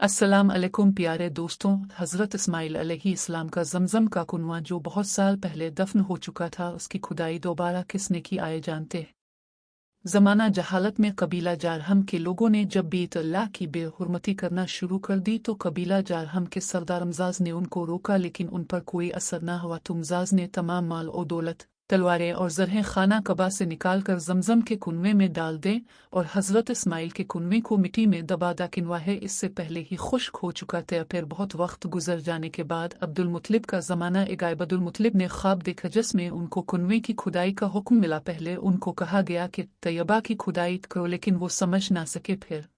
अस्सलाम अलैकुम प्यारे दोस्तों। हज़रत इस्माइल अलैहिस्सलाम का जमजम का कुनवा जो बहुत साल पहले दफन हो चुका था, उसकी खुदाई दोबारा किसने की आए जानते हैं। ज़माना जहालत में कबीला जारहम के लोगों ने जब बीत अल्लाह की बेहुरमती करना शुरू कर दी तो कबीला जारहम के सरदार मजाज ने उनको रोका, लेकिन उन पर कोई असर न हुआ। तो मजाज ने तमाम माल और दौलत, तलवारें और ज़रहें खाना कबा से निकाल कर जमजम के कुनवे में डाल दें और हज़रत इस्माइल के कुनवे को मिट्टी में दबा दा। किनवाहे इससे पहले ही खुश्क हो चुका था। फिर बहुत वक्त गुजर जाने के बाद अब्दुल मुत्तलिब का ज़माना एगायब अब्दुल मुत्तलिब ने ख्वाब देखा जिसमें उनको कुनवे की खुदाई का हुक्म मिला। पहले उनको कहा गया कि तैयबा की खुदाई करो, लेकिन वो समझ ना सके। फिर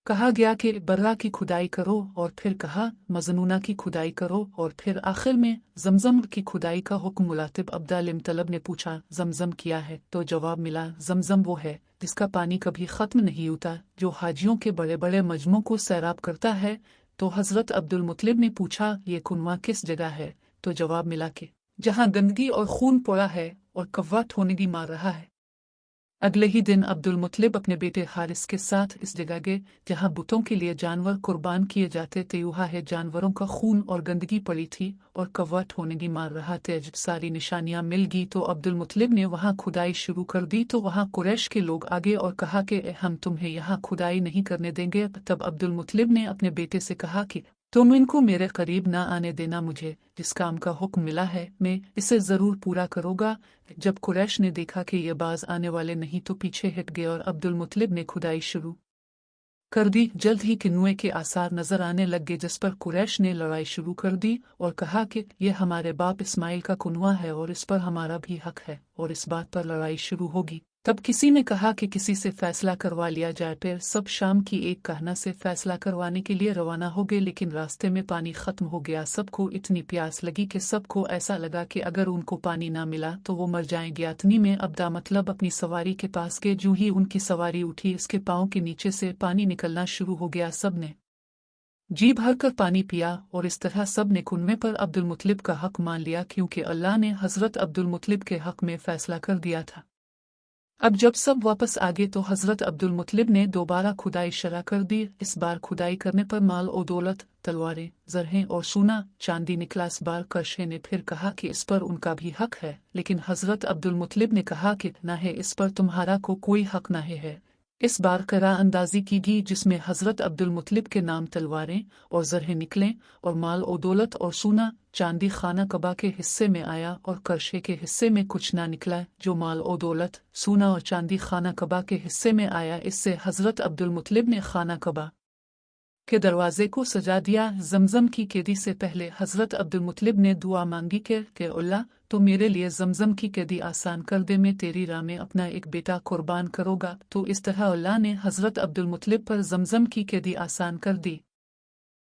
कहा गया कि बर्रा की खुदाई करो और फिर कहा मजनूना की खुदाई करो और फिर आखिर में जमजम की खुदाई का हुक्म मुलातिब अब्दुल मुत्तलिब ने पूछा, जमजम किया है? तो जवाब मिला, जमजम वो है जिसका पानी कभी ख़त्म नहीं होता, जो हाजियों के बड़े बड़े मजमों को सैराब करता है। तो हज़रत अब्दुल मुत्तलिब ने पूछा, ये कुनवा किस जगह है? तो जवाब मिला कि जहाँ गंदगी और खून पड़ा है और कव्वा ठोनेगी मार रहा है। अगले ही दिन अब्दुल मुत्तलिब अपने बेटे हारिस के साथ इस जगह गए जहाँ बुतों के लिए जानवर कुर्बान किए जाते थे। वहाँ है जानवरों का खून और गंदगी पड़ी थी और कव्वा ठोनेगी मार रहा था। जब सारी निशानियां मिल गई तो अब्दुल मुत्तलिब ने वहाँ खुदाई शुरू कर दी। तो वहाँ कुरैश के लोग आगे और कहा कि हम तुम्हें यहाँ खुदाई नहीं करने देंगे। तब अब्दुल मुत्तलिब ने अपने बेटे से कहा कि तुम इनको मेरे करीब ना आने देना, मुझे जिस काम का हुक्म मिला है मैं इसे ज़रूर पूरा करूँगा। जब कुरैश ने देखा कि ये बाज आने वाले नहीं तो पीछे हट गए और अब्दुल मुत्तलिब ने खुदाई शुरू कर दी। जल्द ही कुनवे के आसार नजर आने लग गए, जिस पर कुरैश ने लड़ाई शुरू कर दी और कहा कि ये हमारे बाप इस्माइल का कुनवा है और इस पर हमारा भी हक है और इस बात पर लड़ाई शुरू होगी। तब किसी ने कहा कि किसी से फैसला करवा लिया जाए। फिर सब शाम की एक कहना से फैसला करवाने के लिए रवाना हो गए, लेकिन रास्ते में पानी खत्म हो गया। सबको इतनी प्यास लगी कि सबको ऐसा लगा कि अगर उनको पानी ना मिला तो वो मर जाएंगे। इतनी में अब्दा मतलब अपनी सवारी के पास गए। जो ही उनकी सवारी उठी, इसके पाँव के नीचे से पानी निकलना शुरू हो गया। सब ने जी भर कर पानी पिया और इस तरह सब ने कुनवे पर अब्दुल मुत्तलिब का हक मान लिया, क्योंकि अल्लाह ने हज़रत अब्दुल मुत्तलिब के हक में फैसला कर दिया था। अब जब सब वापस आ गए तो हज़रत अब्दुल मुत्तलिब ने दोबारा खुदाई शरा कर दी। इस बार खुदाई करने पर माल और दौलत, तलवारें, ज़रहें और सोना चांदी निकला। इस बार करशे ने फिर कहा कि इस पर उनका भी हक है, लेकिन हज़रत अब्दुल मुत्तलिब ने कहा कि ना है, इस पर तुम्हारा को कोई हक ना है। इस बार करा अंदाजी की गई, जिसमें हज़रत अब्दुल मुत्तलिब के नाम तलवारें और ज़रहें निकले और माल और दौलत और सोना चांदी खाना कबा के हिस्से में आया और करशे के हिस्से में कुछ ना निकला। जो माल और दौलत, सोना और चांदी खाना कबा के हिस्से में आया, इससे हज़रत अब्दुल मुत्तलिब ने खाना कबा के दरवाजे को सजा दिया। जमजम की कैदी से पहले हज़रत अब्दुल मुत्तलिब ने दुआ मांगी कि अल्लाह तो मेरे लिए जमजम की कैदी आसान कर दे, मैं तेरी राह में अपना एक बेटा कुर्बान करूँगा। तो इस तरह अल्लाह ने हज़रत अब्दुल मुत्तलिब पर जमजम की कैदी आसान कर दी।